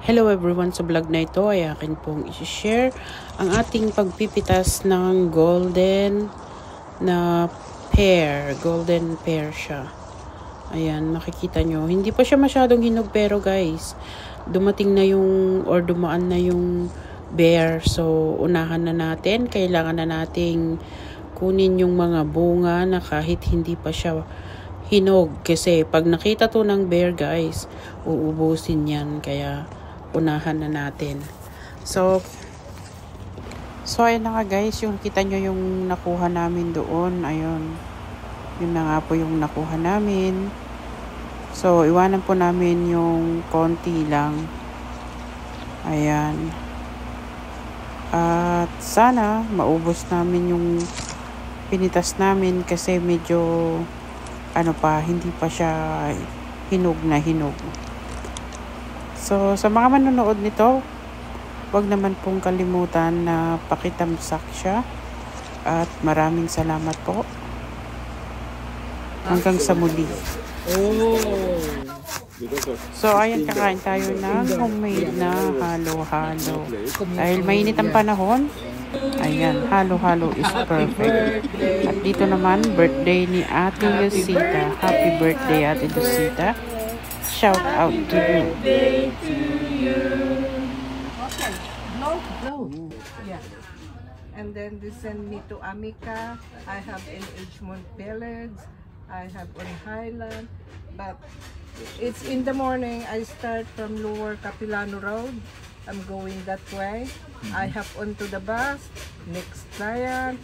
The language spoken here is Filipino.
Hello everyone, sa vlog na ito ay akin pong i-share ang ating pagpipitas ng golden pear siya. Ayan, makikita nyo. Hindi pa siya masyadong hinog pero guys, dumating na yung or dumaan na yung bear. So, unahan na natin. Kailangan na nating kunin yung mga bunga na kahit hindi pa siya hinog. Kasi pag nakita to ng bear guys, uubusin yan. Kaya, unahan na natin. So ayan na nga guys, yung kita nyo yung nakuha namin doon. Ayun. Yun na nga po yung nakuha namin. So, iwanan po namin yung konti lang. Ayan. At sana maubos namin yung pinitas namin kasi medyo hindi pa siya hinog na hinog. So, sa mga manonood nito, huwag naman pong kalimutan na pakitamsak siya. At maraming salamat po. Hanggang sa muli. So, ayan, kakain tayo ng homemade na halo-halo. Dahil mainit ang panahon, ayan, halo-halo is perfect. At dito naman, birthday ni Ate Yosita. Happy birthday, Ate Yosita. Shout out to you. Okay, blow. Yeah. And then they send me to Amica. I have in Edgemont Village. I have on Highland. But it's in the morning. I start from Lower Capilano Road. I'm going that way. I have onto the bus. Next client.